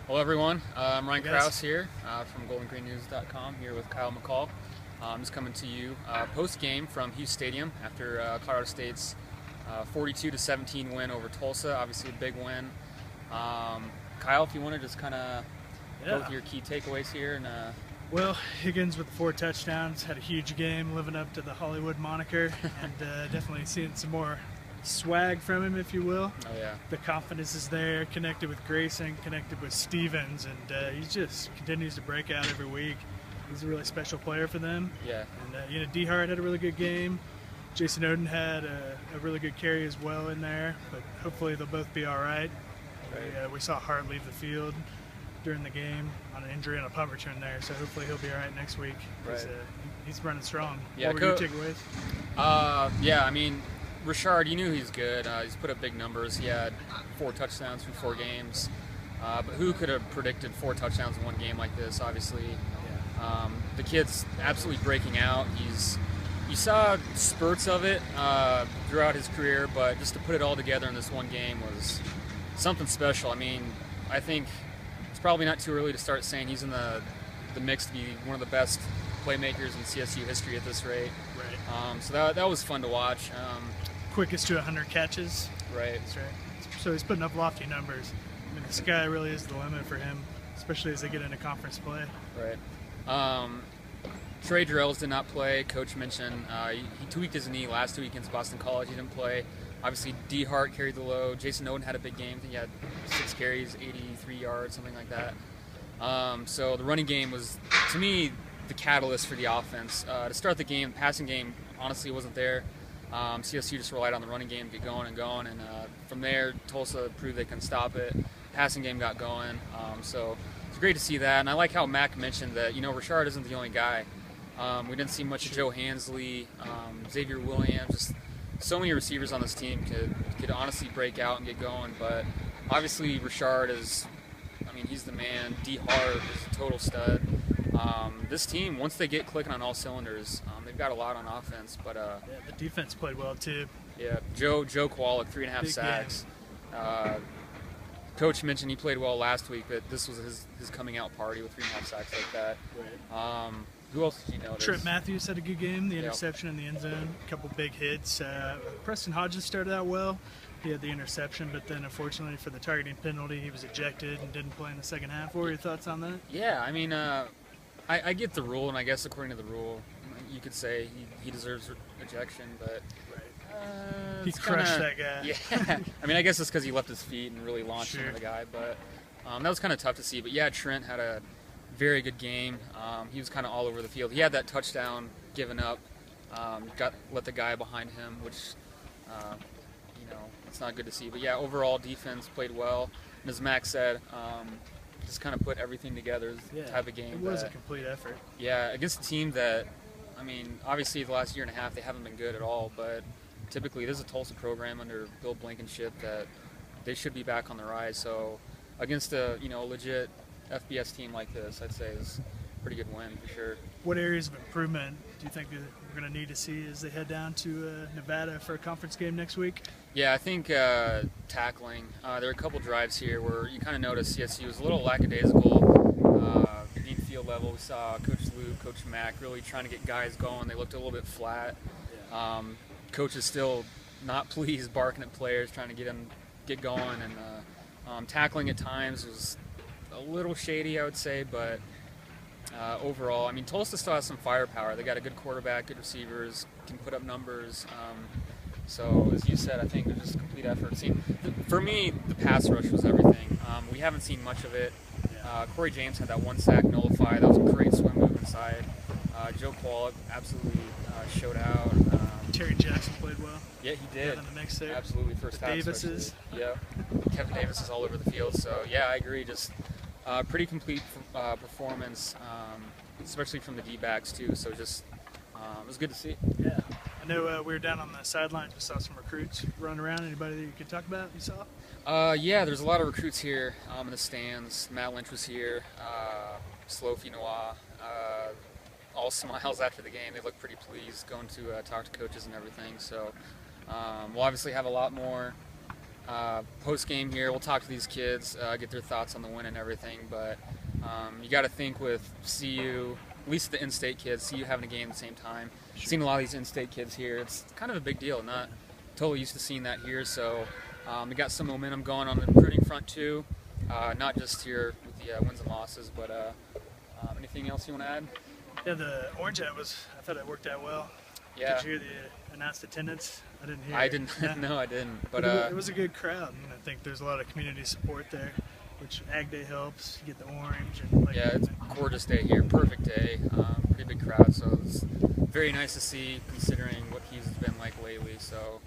Hello everyone, I'm Ryan Krous here from GoldenGreenNews.com here with Kyle McCall. I'm just coming to you post-game from Hughes Stadium after Colorado State's 42-17 win over Tulsa. Obviously a big win. Kyle, if you want to just kind of go through your key takeaways here. Well, Higgins with 4 touchdowns, had a huge game, living up to the Hollywood moniker, and definitely seeing some more swag from him, if you will. Oh yeah. The confidence is there, connected with Grayson, connected with Stevens, and he just continues to break out every week. He's a really special player for them. Yeah. And D. Hart had a really good game. Jason Oden had a really good carry as well in there, but hopefully they'll both be all right. We saw Hart leave the field during the game on an injury and a punt return there, so hopefully he'll be all right next week. Right. He's running strong. Yeah, what were your takeaways? Yeah, I mean, Richard, you knew he's good. He's put up big numbers. He had 4 touchdowns through 4 games. But who could have predicted 4 touchdowns in one game like this, obviously? The kid's absolutely breaking out. You saw spurts of it throughout his career, but just to put it all together in this one game was something special. I mean, I think it's probably not too early to start saying he's in the mix to be one of the best playmakers in CSU history at this rate. Right. So that was fun to watch. Quickest to 100 catches. Right. That's right. So he's putting up lofty numbers. I mean, the sky really is the limit for him, especially as they get into conference play. Right. Trey Drells did not play. Coach mentioned he tweaked his knee last week against Boston College. He didn't play. Obviously, D. Hart carried the load. Jason Oden had a big game. I think he had 6 carries, 83 yards, something like that. So the running game was, to me, the catalyst for the offense. To start the game, the passing game honestly wasn't there. CSU just relied on the running game to get going and going, and from there, Tulsa proved they couldn't stop it. Passing game got going, so it's great to see that. And I like how Mac mentioned that, Richard isn't the only guy. We didn't see much of Joe Hansley, Xavier Williams, just so many receivers on this team could honestly break out and get going. But obviously, Richard is, he's the man. D. Hart is a total stud. This team, once they get clicking on all cylinders, they've got a lot on offense. But the defense played well too. Yeah, Joe Kwolek, 3.5 Big sacks. Coach mentioned he played well last week, but this was his coming out party with 3.5 sacks like that. Right. Who else did you notice? Trent Matthews had a good game, the interception in the end zone, a couple big hits. Preston Hodges started out well. He had the interception, but then unfortunately for the targeting penalty, he was ejected and didn't play in the second half. What were your thoughts on that? Yeah, I get the rule, and I guess according to the rule, you could say he deserves ejection, but he crushed that guy. Yeah, I guess it's because he left his feet and really launched into the guy, but that was kind of tough to see. But yeah, Trent had a very good game. He was kind of all over the field. He had that touchdown given up, let the guy behind him, which it's not good to see. But yeah, overall defense played well, and as Max said, just kind of put everything together. Type of game. It was a complete effort. Yeah, against a team that, obviously the last year and a half they haven't been good at all, but typically this is a Tulsa program under Bill Blankenship that they should be back on the rise. So against a legit FBS team like this, I'd say is a pretty good win for sure. What areas of improvement do you think we're going to need to see as they head down to Nevada for a conference game next week? Yeah, I think tackling. There are a couple drives here where you kind of notice CSU was a little lackadaisical. Beneath field level, we saw Coach Luke, Coach Mack really trying to get guys going. They looked a little bit flat. Coach is still not pleased, barking at players, trying to get going, and tackling at times was a little shady, I would say, but overall, Tulsa still has some firepower. They got a good quarterback, good receivers, can put up numbers. So, as you said, I think they're just a complete effort. For me, the pass rush was everything. We haven't seen much of it. Corey James had that 1 sack nullify. That was a great swim move inside. Joe Kwolek absolutely showed out. Terry Jackson played well. Yeah, he did. In the mix there. Absolutely, first half. Davises. Yeah, Kevin Davis is all over the field. So, yeah, I agree. Just pretty complete performance, especially from the D-backs, too. So, just it was good to see. Yeah. I know we were down on the sidelines. We saw some recruits running around. Anybody that you could talk about you saw? Yeah, there's a lot of recruits here in the stands. Matt Lynch was here. Slofi Noah. All smiles after the game. They look pretty pleased going to talk to coaches and everything. So we'll obviously have a lot more post game here, we'll talk to these kids, get their thoughts on the win and everything. But you got to think with CU, at least the in-state kids, CU having a game at the same time. Seeing a lot of these in-state kids here, it's kind of a big deal. Not totally used to seeing that here, so we got some momentum going on the recruiting front too. Not just here with the wins and losses, but anything else you want to add? Yeah, the orange hat I thought it worked out well. Yeah. Did you hear the announced attendance? I didn't hear I it. didn't. Yeah. No, I didn't. But But it was a good crowd, and I think there's a lot of community support there, which Ag Day helps. You get the orange. And like yeah, it's a gorgeous day here. Perfect day. Pretty big crowd, so it's very nice to see considering what he's been like lately. So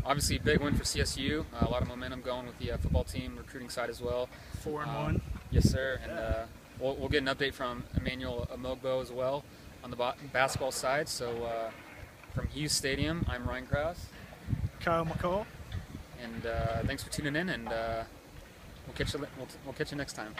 obviously a big win for CSU. A lot of momentum going with the football team, recruiting side as well. 4-1. Yes, sir. And Yeah. we'll get an update from Emmanuel Amogbo as well on the basketball side. So from Hughes Stadium, I'm Ryan Krous. Kyle McCall. And thanks for tuning in, and we'll catch you next time.